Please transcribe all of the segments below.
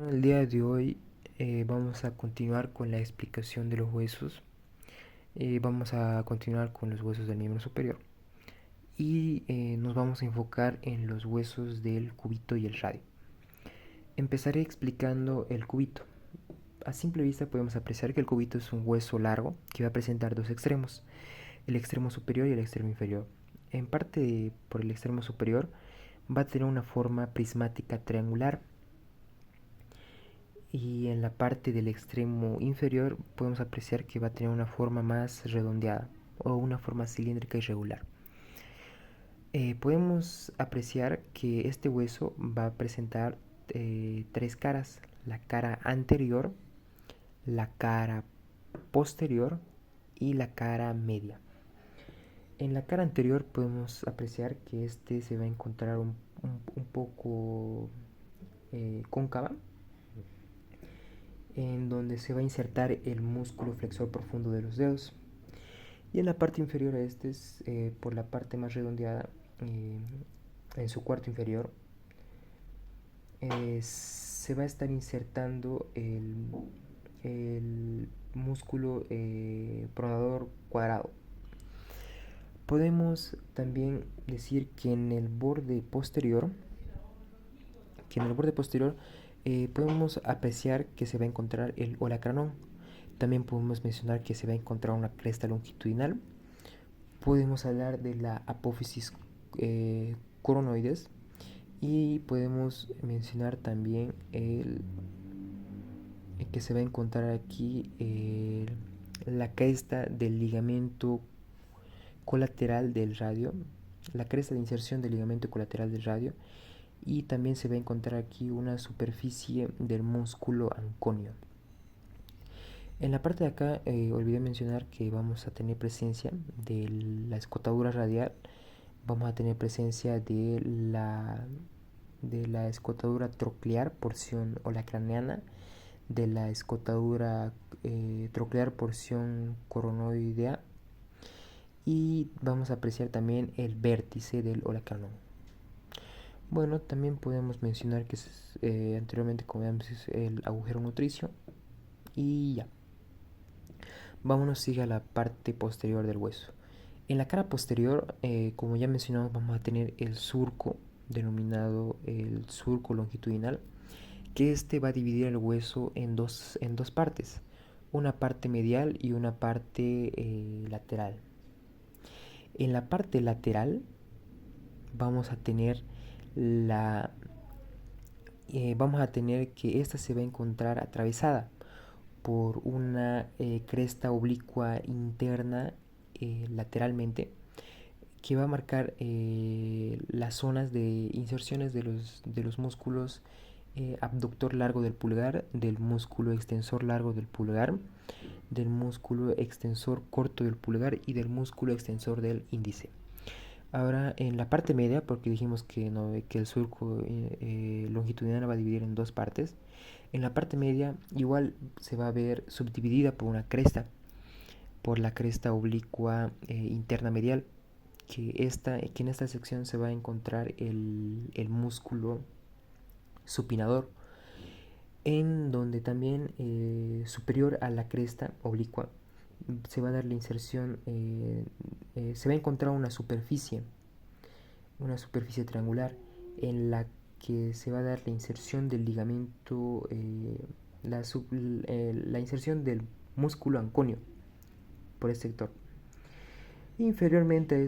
El día de hoy vamos a continuar con la explicación de los huesos. Vamos a continuar con los huesos del miembro superior y nos vamos a enfocar en los huesos del cúbito y el radio. Empezaré explicando el cúbito. A simple vista podemos apreciar que el cúbito es un hueso largo que va a presentar dos extremos, el extremo superior y el extremo inferior. En parte por el extremo superior va a tener una forma prismática triangular, y en la parte del extremo inferior podemos apreciar que va a tener una forma más redondeada o una forma cilíndrica irregular. Podemos apreciar que este hueso va a presentar tres caras: la cara anterior, la cara posterior y la cara media. En la cara anterior podemos apreciar que este se va a encontrar un poco cóncava, en donde se va a insertar el músculo flexor profundo de los dedos. Y en la parte inferior a este, por la parte más redondeada, en su cuarto inferior, se va a estar insertando el músculo pronador cuadrado. Podemos también decir que en el borde posterior, podemos apreciar que se va a encontrar el olecranon. También podemos mencionar que se va a encontrar una cresta longitudinal. Podemos hablar de la apófisis coronoides, y podemos mencionar también que se va a encontrar aquí la cresta del ligamento colateral del radio, la cresta de inserción del ligamento colateral del radio, y también se va a encontrar aquí una superficie del músculo anconio. En la parte de acá olvidé mencionar que vamos a tener presencia de la escotadura radial, vamos a tener presencia de la escotadura troclear porción holacraneana, de la escotadura troclear porción coronoidea, y vamos a apreciar también el vértice del holacranón. Bueno, también podemos mencionar que anteriormente, como vemos, es el agujero nutricio. Y ya. Vámonos, sigue a la parte posterior del hueso. En la cara posterior, como ya mencionamos, vamos a tener el surco, denominado el surco longitudinal, que este va a dividir el hueso en dos partes, una parte medial y una parte lateral. En la parte lateral vamos a tener que esta se va a encontrar atravesada por una cresta oblicua interna lateralmente, que va a marcar las zonas de inserciones de los músculos abductor largo del pulgar, del músculo extensor largo del pulgar, del músculo extensor corto del pulgar y del músculo extensor del índice. Ahora, en la parte media, porque dijimos que el surco longitudinal va a dividir en dos partes, en la parte media igual se va a ver subdividida por una cresta, por la cresta oblicua interna medial, que en esta sección se va a encontrar el músculo supinador, en donde también superior a la cresta oblicua se va a dar la inserción, se va a encontrar una superficie triangular, en la que se va a dar la inserción del ligamento, la inserción del músculo anconio por este sector. Inferiormente a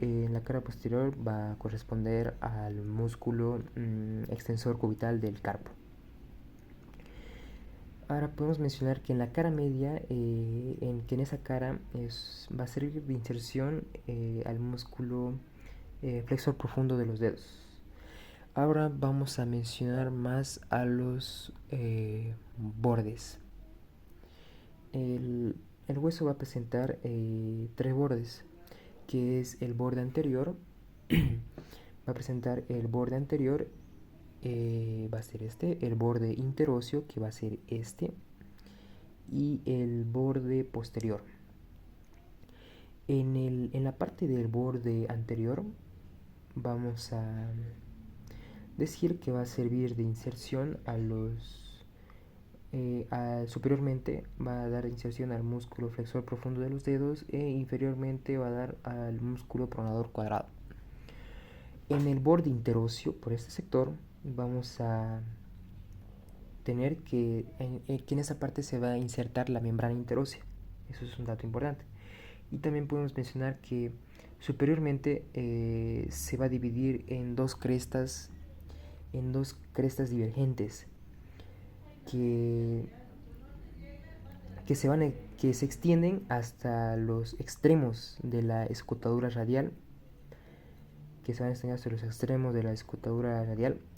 en la cara posterior, va a corresponder al músculo extensor cubital del carpo. Ahora podemos mencionar que en la cara media, en esa cara va a servir de inserción al músculo flexor profundo de los dedos. Ahora vamos a mencionar más a los bordes. El hueso va a presentar tres bordes, que es el borde anterior. Va a presentar el borde anterior, va a ser el borde interóseo, que va a ser y el borde posterior. En la parte del borde anterior vamos a decir que va a servir de inserción a los Superiormente va a dar inserción al músculo flexor profundo de los dedos e inferiormente va a dar al músculo pronador cuadrado. En el borde interóseo, por este sector, vamos a tener que en esa parte se va a insertar la membrana interósea. Eso es un dato importante. Y también podemos mencionar que superiormente se va a dividir en dos crestas divergentes que, que se extienden hasta los extremos de la escotadura radial,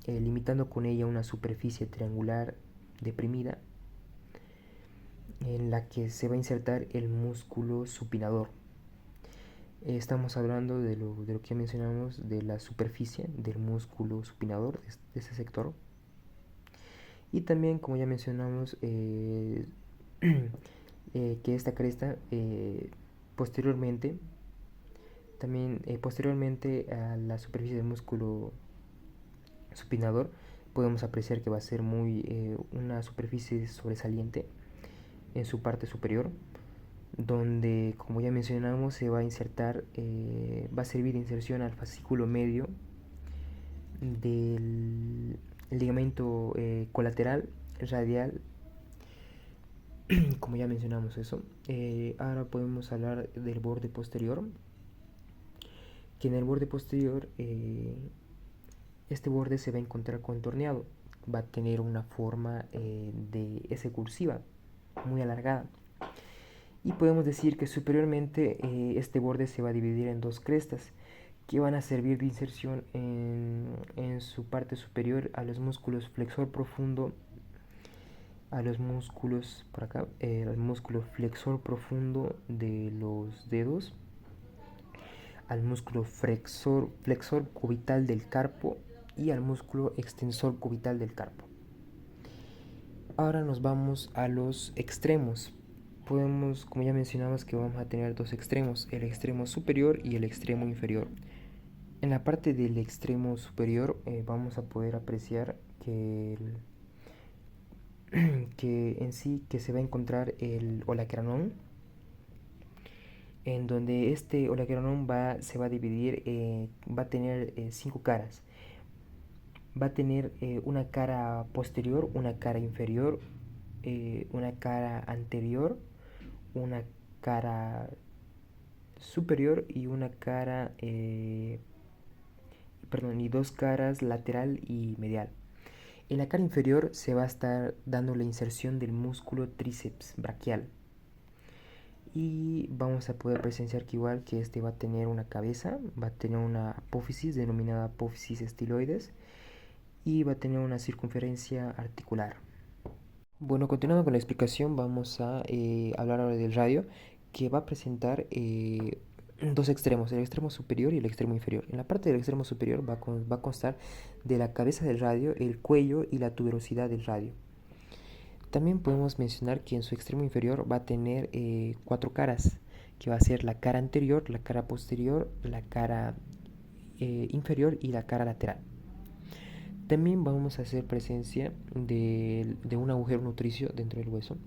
limitando con ella una superficie triangular deprimida en la que se va a insertar el músculo supinador. Estamos hablando de lo que ya mencionamos, de la superficie del músculo supinador, de este sector. Y también, como ya mencionamos, que esta cresta posteriormente a la superficie del músculo supinador podemos apreciar que va a ser una superficie sobresaliente en su parte superior, donde, como ya mencionamos, se va a insertar, va a servir de inserción al fascículo medio del ligamento colateral radial, como ya mencionamos eso. Ahora podemos hablar del borde posterior, que en el borde posterior este borde se va a encontrar contorneado, va a tener una forma de S cursiva muy alargada. Y podemos decir que superiormente este borde se va a dividir en dos crestas que van a servir de inserción en su parte superior a los músculos flexor profundo, al músculo flexor profundo de los dedos, al músculo flexor cubital del carpo y al músculo extensor cubital del carpo. Ahora nos vamos a los extremos. Como ya mencionamos, que vamos a tener dos extremos, el extremo superior y el extremo inferior. En la parte del extremo superior vamos a poder apreciar que que se va a encontrar el olecranon, en donde este olecranon se va a dividir, va a tener 5 caras. Va a tener una cara posterior, una cara inferior, una cara anterior, una cara superior y y dos caras lateral y medial. En la cara inferior se va a estar dando la inserción del músculo tríceps braquial. Y vamos a poder presenciar que igual que este va a tener una cabeza, va a tener una apófisis denominada apófisis estiloides y va a tener una circunferencia articular. Bueno, continuando con la explicación, vamos a hablar ahora del radio, que va a presentar dos extremos, el extremo superior y el extremo inferior. En la parte del extremo superior va a constar de la cabeza del radio, el cuello y la tuberosidad del radio. También podemos mencionar que en su extremo inferior va a tener 4 caras, que va a ser la cara anterior, la cara posterior, la cara inferior y la cara lateral. También vamos a hacer presencia de un agujero nutricio dentro del hueso.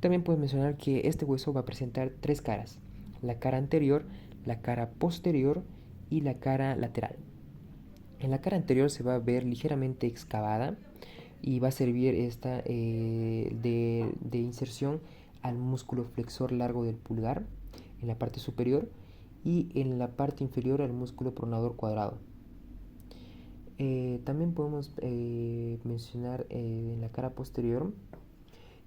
También podemos mencionar que este hueso va a presentar 3 caras, la cara anterior, la cara posterior y la cara lateral. En la cara anterior se va a ver ligeramente excavada y va a servir esta de inserción al músculo flexor largo del pulgar en la parte superior y en la parte inferior al músculo pronador cuadrado. También podemos mencionar en la cara posterior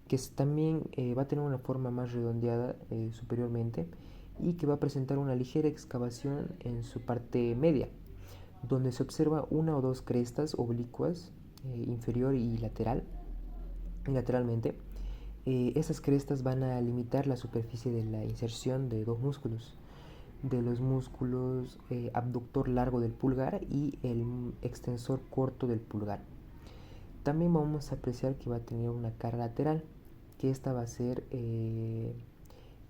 que también va a tener una forma más redondeada superiormente y que va a presentar una ligera excavación en su parte media, donde se observa una o dos crestas oblicuas inferior y lateralmente. Esas crestas van a limitar la superficie de la inserción de dos músculos, de los músculos abductor largo del pulgar y el extensor corto del pulgar. También vamos a apreciar que va a tener una cara lateral, que esta va a ser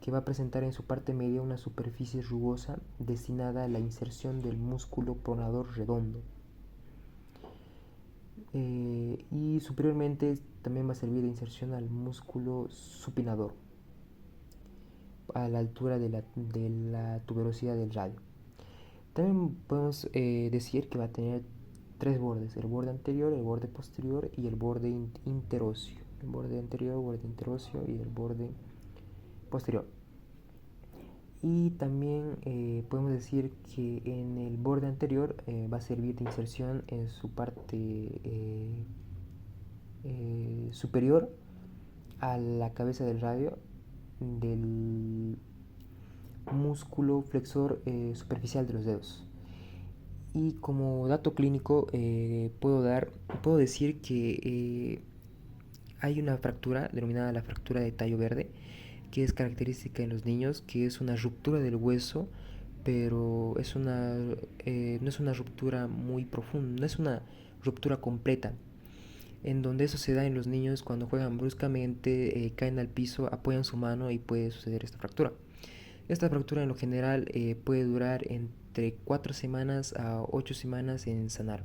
que va a presentar en su parte media una superficie rugosa destinada a la inserción del músculo pronador redondo. Y superiormente también va a servir de inserción al músculo supinador a la altura de la tuberosidad del radio. También podemos decir que va a tener tres bordes: el borde anterior, el borde posterior y el borde interóseo. El borde anterior, borde interóseo y el borde posterior. Y también podemos decir que en el borde anterior va a servir de inserción en su parte superior a la cabeza del radio del músculo flexor superficial de los dedos. Y como dato clínico puedo decir que hay una fractura denominada la fractura de tallo verde, que es característica en los niños, que es una ruptura del hueso, pero no es una ruptura muy profunda, no es una ruptura completa, en donde eso se da en los niños cuando juegan bruscamente, caen al piso, apoyan su mano y puede suceder esta fractura. Esta fractura en lo general puede durar entre 4 semanas a 8 semanas en sanar.